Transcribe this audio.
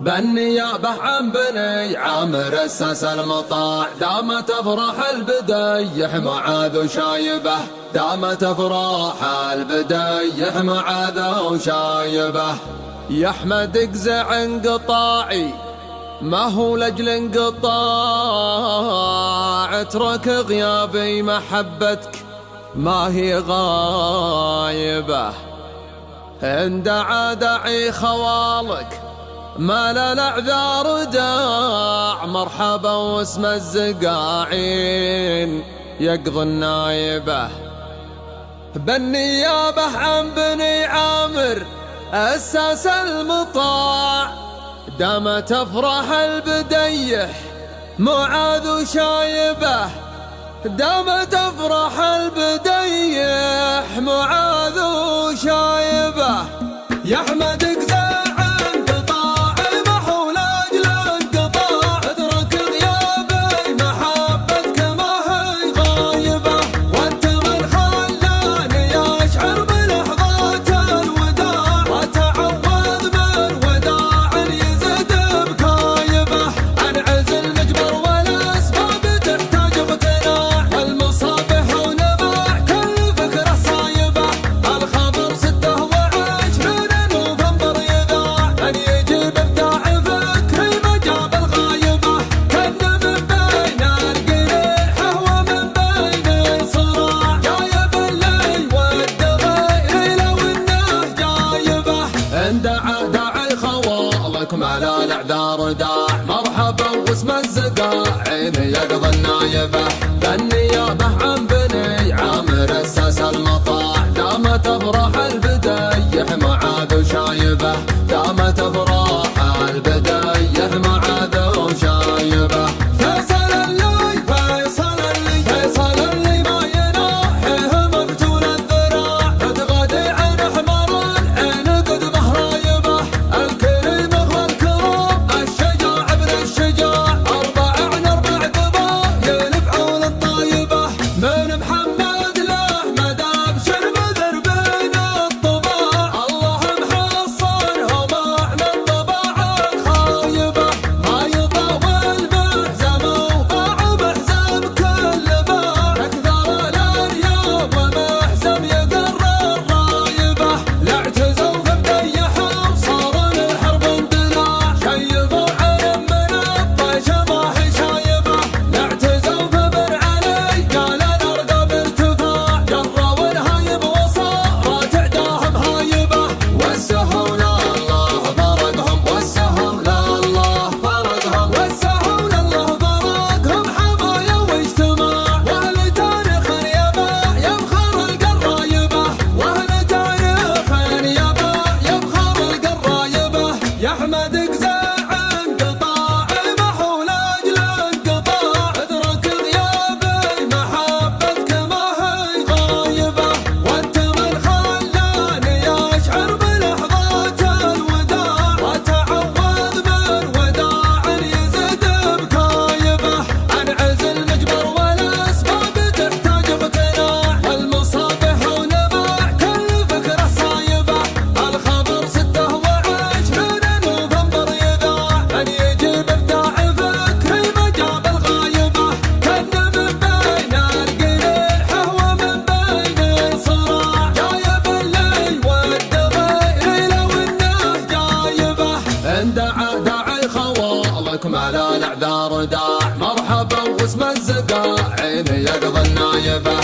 بالنيابة عن بني عامر اسس المطاع، دامت افراح البديح معاذ وشايبه، دامت افراح البديح معاذ وشايبه. يا احمد اجزع انقطاعي ما هو لاجل انقطاع، اترك غيابي محبتك ما هي غايبه. ان دعا داعي خوالك ما لا الاعذار داع، مرحبا واسم الزقاعين يقضي النايبه. بالنيابة عن بني عامر اسس المطاع، دامت افراح البديح معاذ وشايبه، دامت افراح البديح معاذ وشايبه. يا احمد اجزع انقطاع ما هو لاجل انقطاع، اترك غيابي محبتك ما هي غايبه، وانت من خلاني اشعر بلحظات الوداع، واتعوذ من وداع يزيد بكايبه. انعز المجبر والاسباب تحتاج اقتناع، والمصابيح ونباع كل فكره صايبه. الخبر 26 نوفمبر يذاع، ان يجيب ابداع فكري ما جاب الغايبه، كان من بين القريحه ومن بين الصراع، جايب اللي والدغير لو انه جايبه. ان دعا داعي خوالك ما لا الاعذار داع، مرحبا واسم الزقاعين يقضي النايبه. بالنيابه عن بني عامر اسس المطاع، دامت افراح البديح معاذ وشايبه، دامت افراح البديح معاذ وشايبه. فيصل اللي ما يناحيه مفتون الذراع، تغادي عن احمر العين قد مهرايبه. الكريم هو الكرام الشجاع ابن الشجاع، اربع قبائل فعول الطايبه. من محمد لاحمد ابشر بذر بين الطباع، الله محصنهم من طباع الخايبه. ما يطول محزم وباع محزم كل باع، اكثر الانياب ومحزم يقر الرايبه. لا اعتزوا في بديحه وصار الحرب اندلاع، شيبوا علم من الطيش ما هي شايبه. لا اعتزوا في بر علي قال الارقام ارتفاع، جروا الهايب وصارت اعداهم هايبه. والسهول الله فرقهم، والسهول الله فرقهم، والسهول الله فرقهم حمايا واجتماع. واهل تاريخ يبخر القرايبه، واهل تاريخ يبخر القرايبه. يا احمد اجزع انقطاع ما هو لاجل انقطاع، اترك غيابي محبتك ما هي غايبه، وانت من خلاني اشعر بلحظات الوداع، واتعوذ من وداع يزيد بكايبه. انعز المجبر والاسباب تحتاج اقتناع، والمصابيح ونباع كل فكره صايبه. الخبر 26 نوفمبر يذاع، ان يجيب ابداع فكري ما جاب الغايبه، كان من بين القريحه ومن بين الصراع، جايب اللي والدغير لو انه جايبه. ان دعا داعي خوالك ما لا الاعذار داع، مرحبا واسم الزقاعين يقضي النايبه.